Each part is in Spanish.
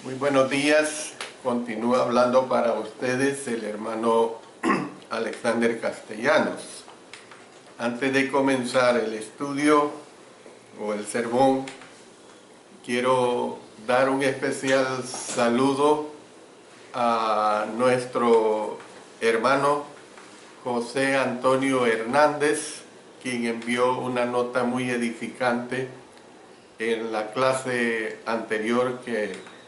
Muy buenos días. Continúa hablando para ustedes el hermano Alexander Castellanos. Antes de comenzar el estudio o el sermón, quiero dar un especial saludo a nuestro hermano José Antonio Hernández, quien envió una nota muy edificante en la clase anterior que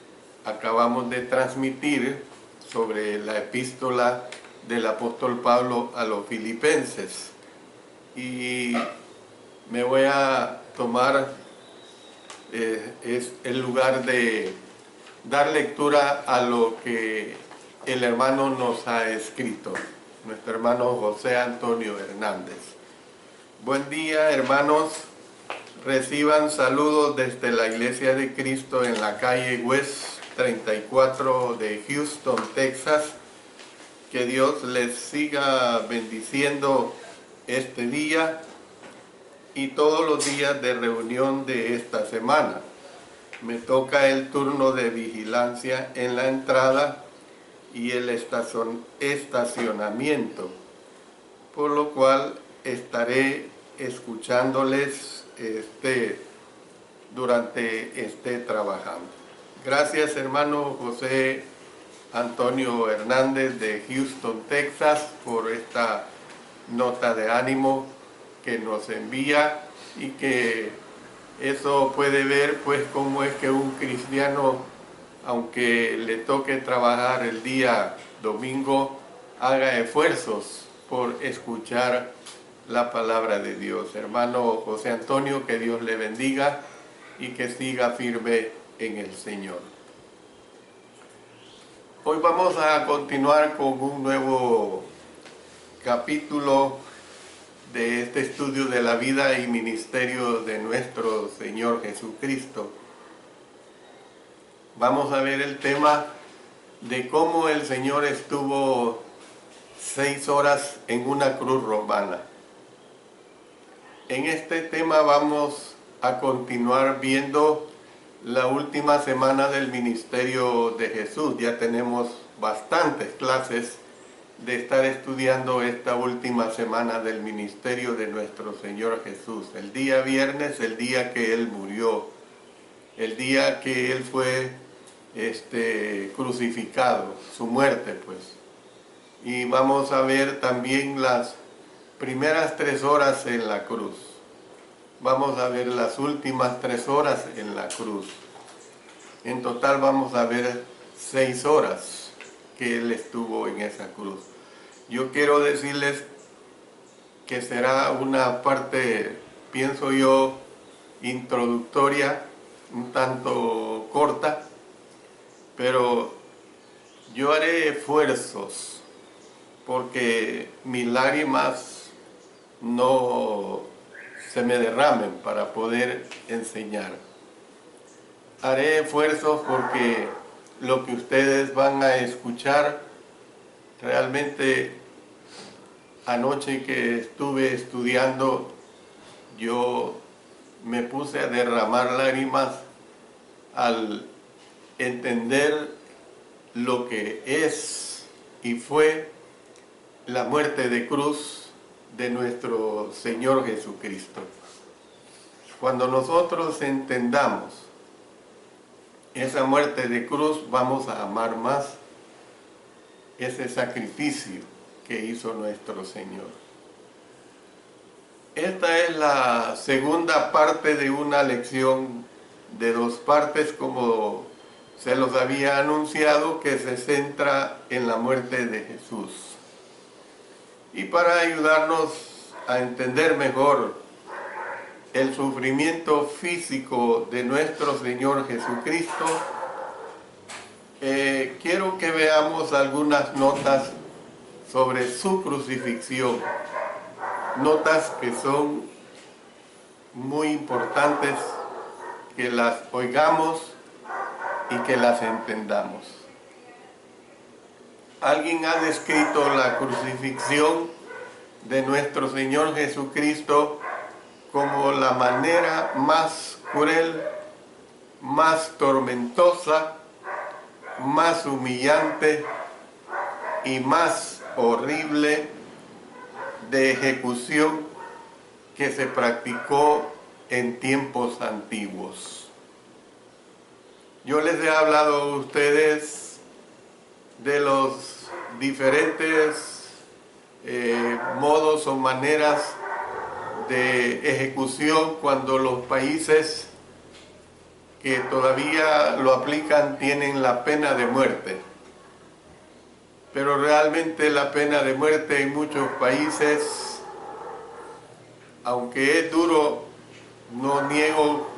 acabamos de transmitir sobre la epístola del apóstol Pablo a los filipenses. Y me voy a tomar es el lugar de dar lectura a lo que el hermano nos ha escrito, nuestro hermano José Antonio Hernández. Buen día, hermanos. Reciban saludos desde la Iglesia de Cristo en la calle West 34 de Houston, Texas. Que Dios les siga bendiciendo este día y todos los días de reunión de esta semana. Me toca el turno de vigilancia en la entrada y el estacionamiento, por lo cual estaré escuchándoles durante esté trabajando. Gracias, hermano José Antonio Hernández de Houston, Texas, por esta nota de ánimo que nos envía, y que eso puede ver pues cómo es que un cristiano, aunque le toque trabajar el día domingo, haga esfuerzos por escuchar la palabra de Dios. Hermano José Antonio, que Dios le bendiga y que siga firme en el Señor. Hoy vamos a continuar con un nuevo capítulo de este estudio de la vida y ministerio de nuestro Señor Jesucristo. Vamos a ver el tema de cómo el Señor estuvo 6 horas en una cruz romana. En este tema vamos a continuar viendo la última semana del ministerio de Jesús. Ya tenemos bastantes clases de estar estudiando esta última semana del ministerio de nuestro Señor Jesús. El día viernes, el día que Él murió, el día que Él fue crucificado, su muerte pues. Y vamos a ver también las primeras 3 horas en la cruz. Vamos a ver las últimas 3 horas en la cruz. En total vamos a ver 6 horas que Él estuvo en esa cruz. Yo quiero decirles que será una parte, pienso yo, introductoria, un tanto corta, pero yo haré esfuerzos porque mis lágrimas no se me derramen para poder enseñar. Haré esfuerzos porque lo que ustedes van a escuchar, realmente anoche que estuve estudiando, yo me puse a derramar lágrimas al entender lo que es y fue la muerte de cruz de nuestro Señor Jesucristo. Cuando nosotros entendamos esa muerte de cruz, vamos a amar más ese sacrificio que hizo nuestro Señor. Esta es la segunda parte de una lección de 2 partes, como se los había anunciado, que se centra en la muerte de Jesús. Y para ayudarnos a entender mejor el sufrimiento físico de nuestro Señor Jesucristo, quiero que veamos algunas notas sobre su crucifixión, notas que son muy importantes que las oigamos y que las entendamos. Alguien ha descrito la crucifixión de nuestro Señor Jesucristo como la manera más cruel, más tormentosa más humillante y más horrible de ejecución que se practicó en tiempos antiguos. Yo les he hablado a ustedes de los diferentes modos o maneras de ejecución cuando los países que todavía lo aplican tienen la pena de muerte. Pero realmente la pena de muerte en muchos países, aunque es duro, no niego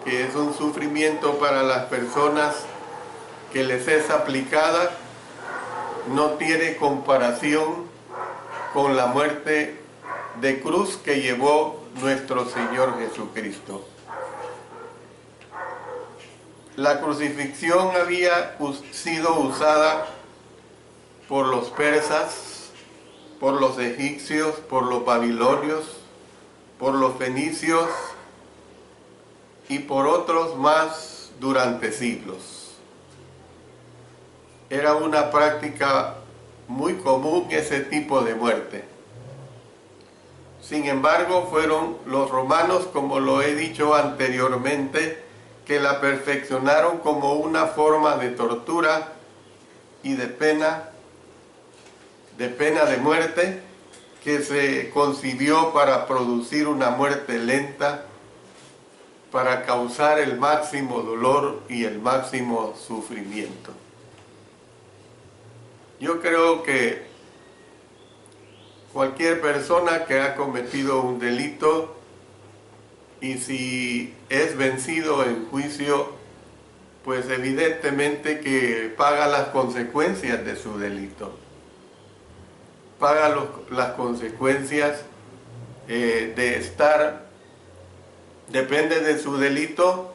que es un sufrimiento para las personas que les es aplicada, no tiene comparación con la muerte de cruz que llevó nuestro Señor Jesucristo. La crucifixión había sido usada por los persas, por los egipcios, por los babilonios, por los fenicios y por otros más durante siglos. Era una práctica muy común ese tipo de muerte. Sin embargo, fueron los romanos, como lo he dicho anteriormente, que la perfeccionaron como una forma de tortura y de pena de muerte que se concibió para producir una muerte lenta, para causar el máximo dolor y el máximo sufrimiento. Yo creo que cualquier persona que ha cometido un delito y si es vencido en juicio, pues evidentemente que paga las consecuencias de su delito. Paga las consecuencias de estar, depende de su delito,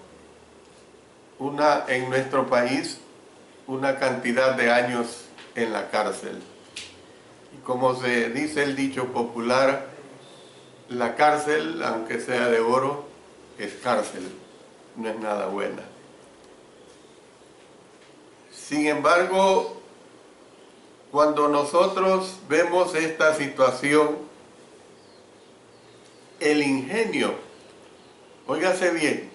en nuestro país, una cantidad de años en la cárcel. Y como se dice el dicho popular, la cárcel, aunque sea de oro, es cárcel, no es nada buena. Sin embargo, cuando nosotros vemos esta situación, el ingenio, óigase bien,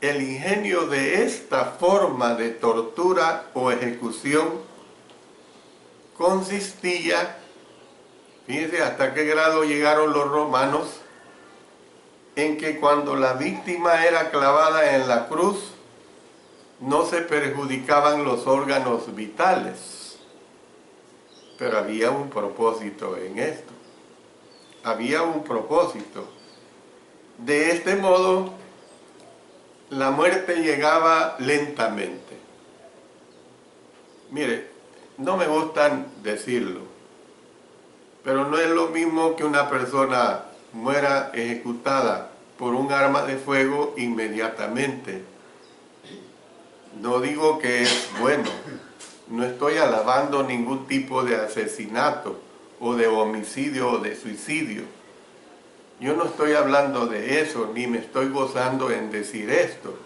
el ingenio de esta forma de tortura o ejecución consistía, fíjense hasta qué grado llegaron los romanos, en que cuando la víctima era clavada en la cruz, no se perjudicaban los órganos vitales. Pero había un propósito en esto. Había un propósito. De este modo, la muerte llegaba lentamente. Mire, no me gusta decirlo, pero no es lo mismo que una persona muera ejecutada por un arma de fuego inmediatamente. No digo que es bueno, no estoy alabando ningún tipo de asesinato o de homicidio o de suicidio. Yo no estoy hablando de eso, ni me estoy gozando en decir esto.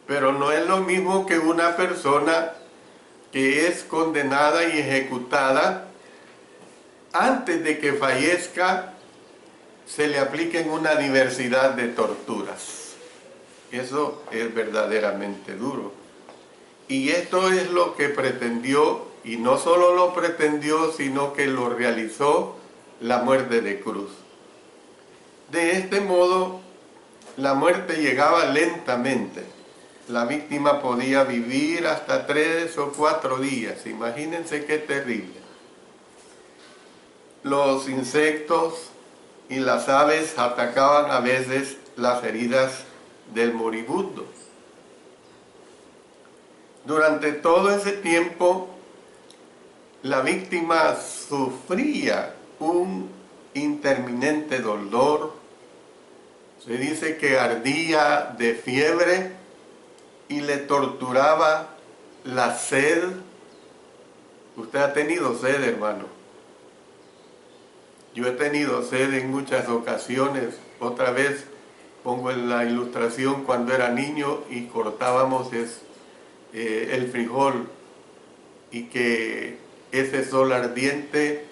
Pero no es lo mismo que una persona que es condenada y ejecutada, antes de que fallezca, se le apliquen una diversidad de torturas. Eso es verdaderamente duro. Y esto es lo que pretendió, y no solo lo pretendió, sino que lo realizó la muerte de cruz. De este modo, la muerte llegaba lentamente. La víctima podía vivir hasta 3 o 4 días. Imagínense qué terrible. Los insectos y las aves atacaban a veces las heridas del moribundo. Durante todo ese tiempo, la víctima sufría un interminente dolor. Se dice que ardía de fiebre y le torturaba la sed. Usted ha tenido sed, hermano. Yo he tenido sed en muchas ocasiones. Otra vez pongo en la ilustración cuando era niño y cortábamos el frijol, y que ese sol ardiente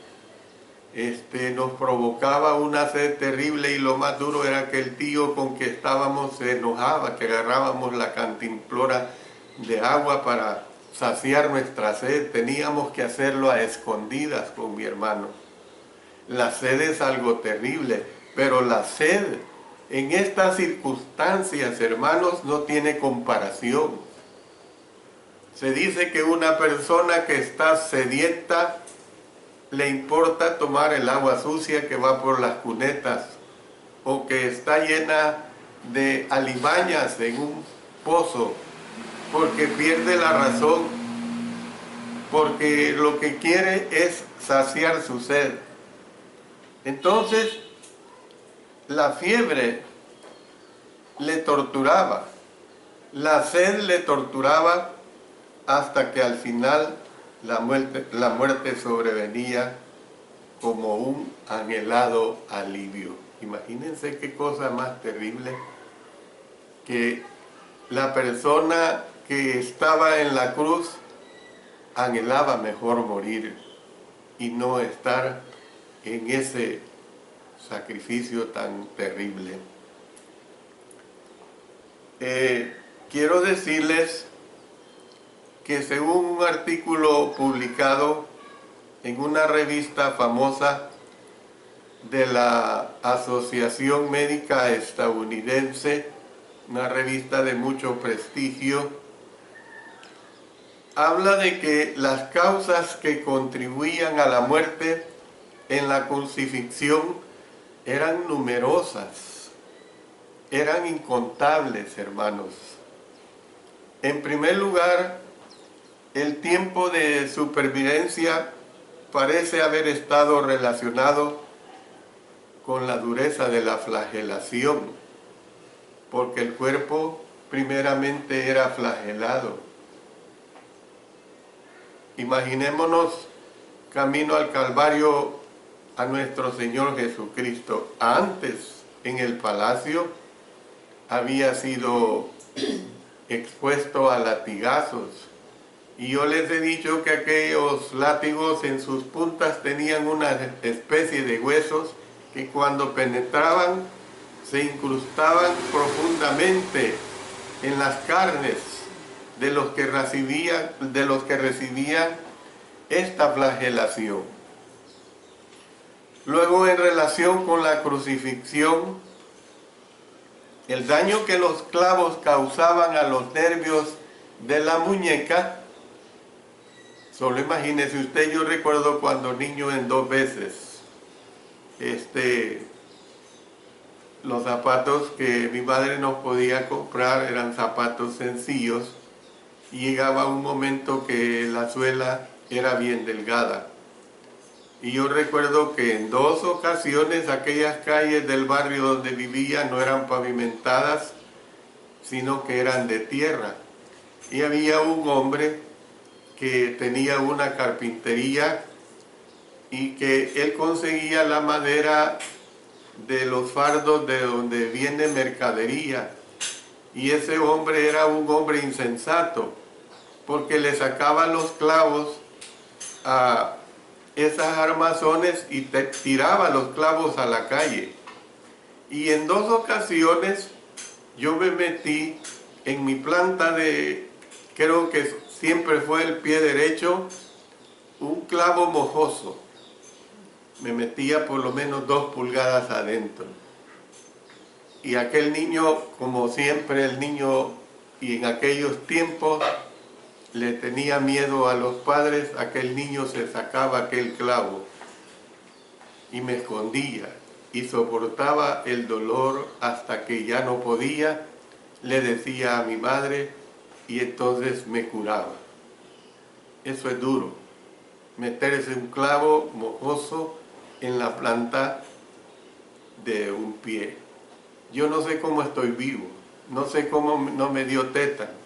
nos provocaba una sed terrible, y lo más duro era que el tío con que estábamos se enojaba, que agarrábamos la cantimplora de agua para saciar nuestra sed. Teníamos que hacerlo a escondidas con mi hermano. La sed es algo terrible, pero la sed en estas circunstancias, hermanos, no tiene comparación. Se dice que una persona que está sedienta le importa tomar el agua sucia que va por las cunetas, o que está llena de alimañas en un pozo, porque pierde la razón, porque lo que quiere es saciar su sed. Entonces, la fiebre le torturaba, la sed le torturaba, hasta que al final la muerte sobrevenía como un anhelado alivio. Imagínense qué cosa más terrible, que la persona que estaba en la cruz anhelaba mejor morir y no estar en ese sacrificio tan terrible. Quiero decirles que según un artículo publicado en una revista famosa de la Asociación Médica Estadounidense, una revista de mucho prestigio, habla de que las causas que contribuían a la muerte en la crucifixión eran numerosas, eran incontables, hermanos. En primer lugar, el tiempo de supervivencia parece haber estado relacionado con la dureza de la flagelación, porque el cuerpo primeramente era flagelado. Imaginémonos camino al Calvario a nuestro Señor Jesucristo. Antes, en el palacio, había sido expuesto a latigazos. Y yo les he dicho que aquellos látigos en sus puntas tenían una especie de huesos que cuando penetraban se incrustaban profundamente en las carnes de los que recibían esta flagelación. Luego, en relación con la crucifixión, el daño que los clavos causaban a los nervios de la muñeca. Solo imagínese usted, yo recuerdo cuando niño en 2 veces, los zapatos que mi madre nos podía comprar eran zapatos sencillos, y llegaba un momento que la suela era bien delgada. Y yo recuerdo que en 2 ocasiones aquellas calles del barrio donde vivía no eran pavimentadas, sino que eran de tierra. Y había un hombre que tenía una carpintería y que él conseguía la madera de los fardos de donde viene mercadería. Y ese hombre era un hombre insensato, porque le sacaba los clavos a esas armazones y tiraba los clavos a la calle. Y en 2 ocasiones yo me metí en mi planta de, creo que siempre fue el pie derecho, un clavo mojoso. Me metía por lo menos 2 pulgadas adentro. Y aquel niño, como siempre el niño, y en aquellos tiempos, le tenía miedo a los padres, aquel niño se sacaba aquel clavo y me escondía y soportaba el dolor hasta que ya no podía, le decía a mi madre y entonces me curaba. Eso es duro, meterse un clavo mojoso en la planta de un pie. Yo no sé cómo estoy vivo, no sé cómo no me dio tétano.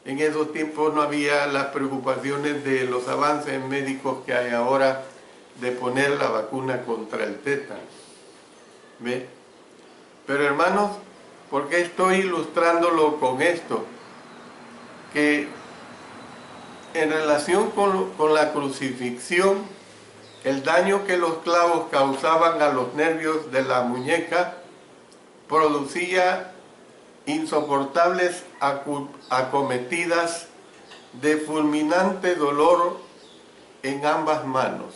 En esos tiempos no había las preocupaciones de los avances médicos que hay ahora de poner la vacuna contra el tétano. ¿Ve? Pero hermanos, ¿por qué estoy ilustrándolo con esto? Que En relación con la crucifixión, el daño que los clavos causaban a los nervios de la muñeca producía insoportables acometidas de fulminante dolor en ambas manos.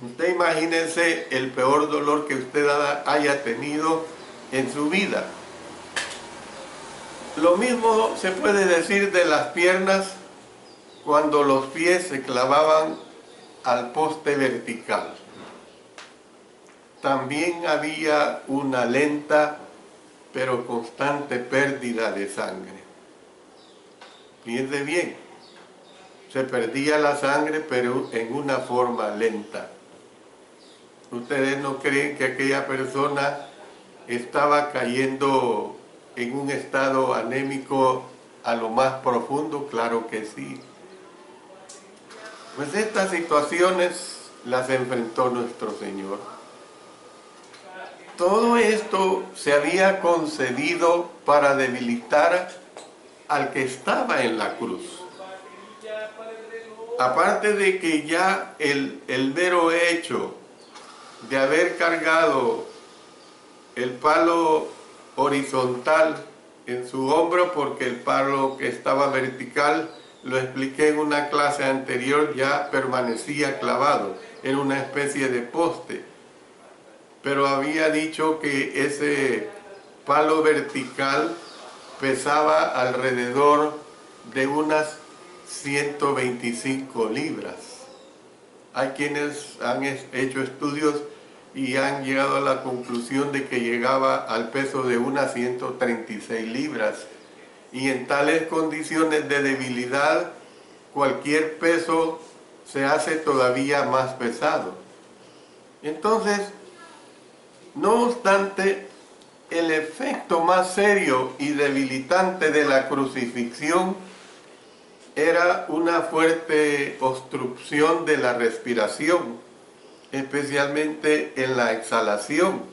Usted imagínese el peor dolor que usted haya tenido en su vida. Lo mismo se puede decir de las piernas cuando los pies se clavaban al poste vertical. También había una lenta pero constante pérdida de sangre. Fíjense bien, se perdía la sangre pero en una forma lenta. ¿Ustedes no creen que aquella persona estaba cayendo en un estado anémico a lo más profundo? Claro que sí. Pues estas situaciones las enfrentó nuestro Señor. Todo esto se había concebido para debilitar al que estaba en la cruz. Aparte de que ya el mero hecho de haber cargado el palo horizontal en su hombro, porque el palo que estaba vertical, lo expliqué en una clase anterior, ya permanecía clavado en una especie de poste. Pero había dicho que ese palo vertical pesaba alrededor de unas 125 libras. Hay quienes han hecho estudios y han llegado a la conclusión de que llegaba al peso de unas 136 libras. Y en tales condiciones de debilidad, cualquier peso se hace todavía más pesado. Entonces, no obstante, el efecto más serio y debilitante de la crucifixión era una fuerte obstrucción de la respiración, especialmente en la exhalación.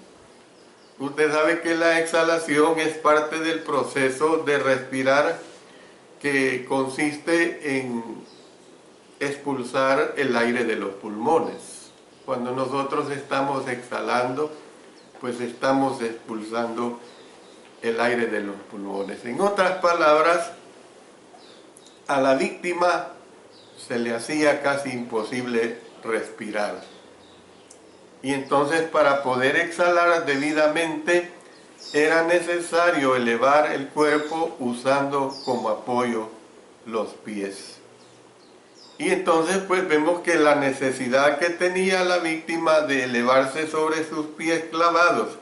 Usted sabe que la exhalación es parte del proceso de respirar, que consiste en expulsar el aire de los pulmones. Cuando nosotros estamos exhalando, pues estamos expulsando el aire de los pulmones. En otras palabras, a la víctima se le hacía casi imposible respirar. Y entonces, para poder exhalar debidamente, era necesario elevar el cuerpo usando como apoyo los pies. Y entonces pues vemos que la necesidad que tenía la víctima de elevarse sobre sus pies clavados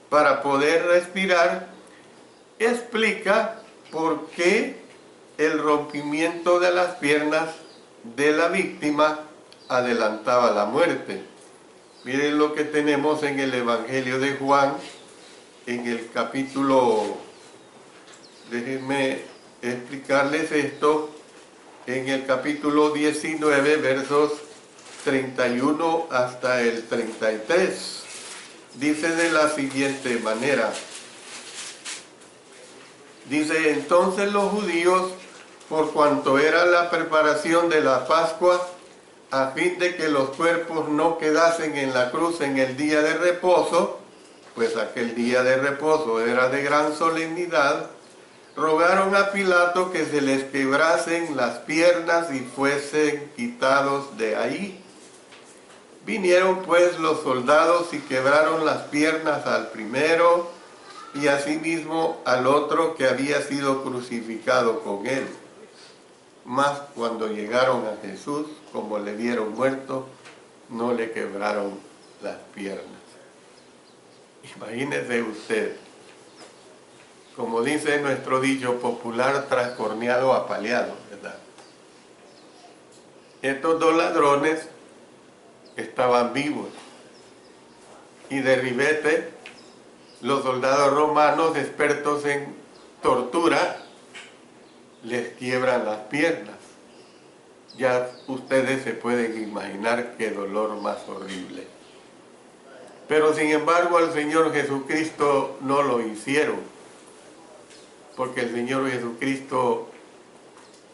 para poder respirar explica por qué el rompimiento de las piernas de la víctima adelantaba la muerte. Miren lo que tenemos en el Evangelio de Juan, en el capítulo, déjenme explicarles esto, en el capítulo 19, versos 31 hasta el 33. Dice de la siguiente manera. Dice: entonces los judíos, por cuanto era la preparación de la Pascua, a fin de que los cuerpos no quedasen en la cruz en el día de reposo, pues aquel día de reposo era de gran solemnidad, rogaron a Pilato que se les quebrasen las piernas y fuesen quitados de ahí. Vinieron pues los soldados y quebraron las piernas al primero y asimismo al otro que había sido crucificado con él. Mas cuando llegaron a Jesús, como le vieron muerto, no le quebraron las piernas. Imagínese usted, como dice nuestro dicho popular, trascorneado, apaleado, ¿verdad? Estos dos ladrones estaban vivos y de ribete los soldados romanos, expertos en tortura, les quiebran las piernas. Ya ustedes se pueden imaginar qué dolor más horrible. Pero sin embargo al Señor Jesucristo no lo hicieron, porque el Señor Jesucristo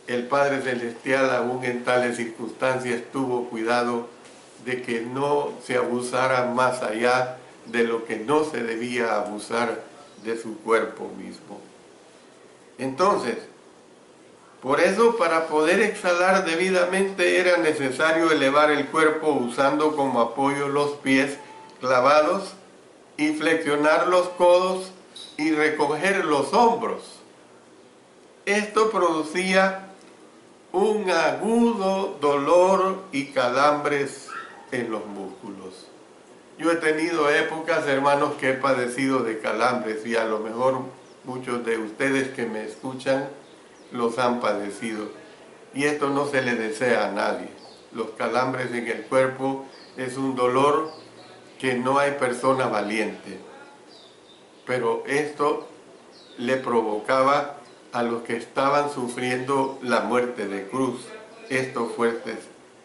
el Padre Celestial, aún en tales circunstancias, tuvo cuidado de que no se abusara más allá de lo que no se debía abusar de su cuerpo mismo. Entonces, por eso, para poder exhalar debidamente era necesario elevar el cuerpo usando como apoyo los pies clavados y flexionar los codos y recoger los hombros. Esto producía un agudo dolor y calambres en los músculos. Yo he tenido épocas, hermanos, que he padecido de calambres y a lo mejor muchos de ustedes que me escuchan los han padecido. Y esto no se le desea a nadie. Los calambres en el cuerpo es un dolor que no hay persona valiente. Pero esto le provocaba a los que estaban sufriendo la muerte de cruz estos fuertes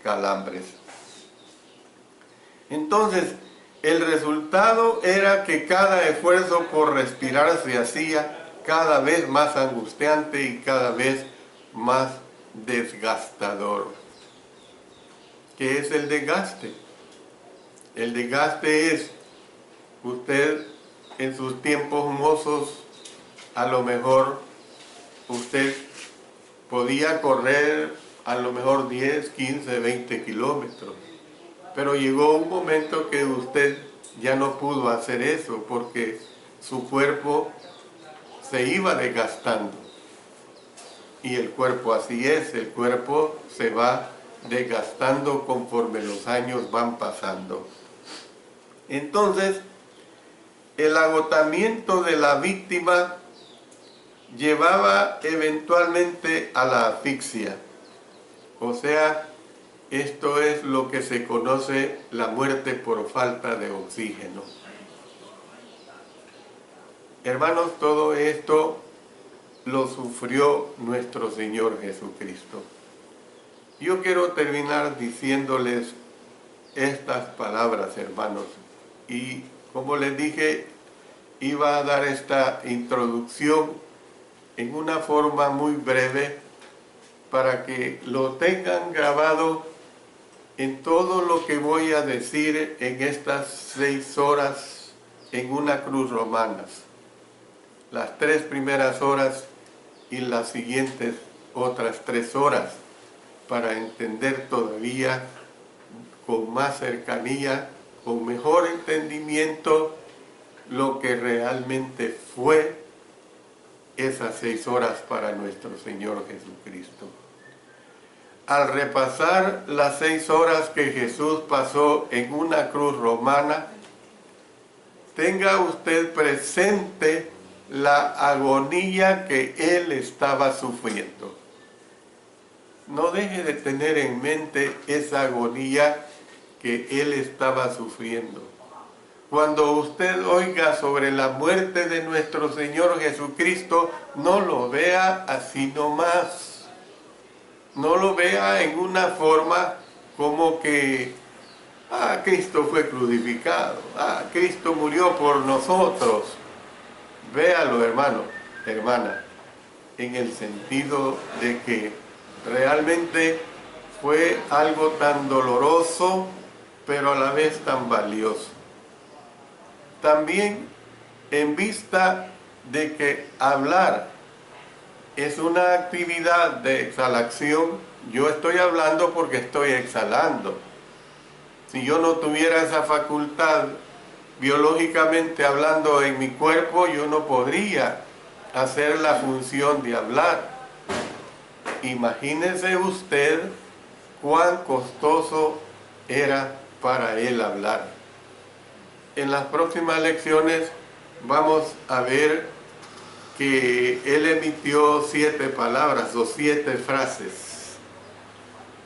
calambres. Entonces, el resultado era que cada esfuerzo por respirar se hacía cada vez más angustiante y cada vez más desgastador. ¿Qué es el desgaste? El desgaste es usted en sus tiempos mozos, a lo mejor usted podía correr a lo mejor 10, 15, 20 kilómetros. Pero llegó un momento que usted ya no pudo hacer eso porque su cuerpo se iba desgastando. Y el cuerpo así es, el cuerpo se va desgastando conforme los años van pasando. Entonces, el agotamiento de la víctima llevaba eventualmente a la asfixia. O sea, esto es lo que se conoce la muerte por falta de oxígeno. Hermanos, todo esto lo sufrió nuestro Señor Jesucristo. Yo quiero terminar diciéndoles estas palabras, hermanos. Y como les dije, iba a dar esta introducción en una forma muy breve para que lo tengan grabado en todo lo que voy a decir en estas 6 horas en una cruz romanas. Las 3 primeras horas y las siguientes otras 3 horas, para entender todavía con más cercanía, con mejor entendimiento, lo que realmente fue esas 6 horas para nuestro Señor Jesucristo. Al repasar las 6 horas que Jesús pasó en una cruz romana, tenga usted presente la agonía que Él estaba sufriendo. No deje de tener en mente esa agonía que Él estaba sufriendo. Cuando usted oiga sobre la muerte de nuestro Señor Jesucristo, no lo vea así nomás. No lo vea en una forma como que, Cristo fue crucificado, Cristo murió por nosotros. Véalo, hermano, hermana, en el sentido de que realmente fue algo tan doloroso, pero a la vez tan valioso. También en vista de que hablar es una actividad de exhalación, yo estoy hablando porque estoy exhalando. Si yo no tuviera esa facultad, biológicamente hablando en mi cuerpo, yo no podría hacer la función de hablar. Imagínese usted cuán costoso era para él hablar. En las próximas lecciones vamos a ver que él emitió 7 palabras o 7 frases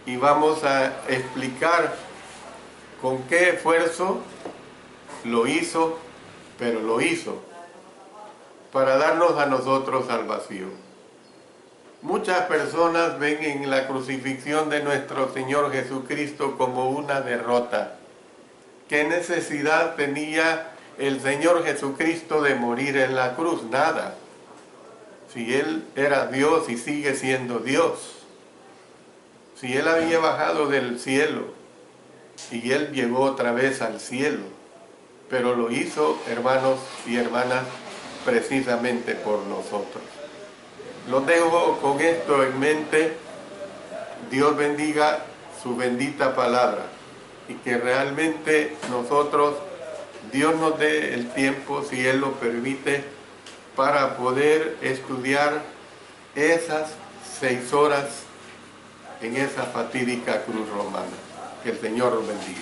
y vamos a explicar con qué esfuerzo lo hizo, pero lo hizo para darnos a nosotros salvación. Muchas personas ven en la crucifixión de nuestro Señor Jesucristo como una derrota. ¿Qué necesidad tenía el Señor Jesucristo de morir en la cruz? Nada. Si Él era Dios y sigue siendo Dios. si Él había bajado del cielo y Él llegó otra vez al cielo, pero lo hizo, hermanos y hermanas, precisamente por nosotros. Los dejo con esto en mente. Dios bendiga su bendita palabra y que realmente nosotros, Dios nos dé el tiempo, si Él lo permite, para poder estudiar esas 6 horas en esa fatídica cruz romana. Que el Señor los bendiga.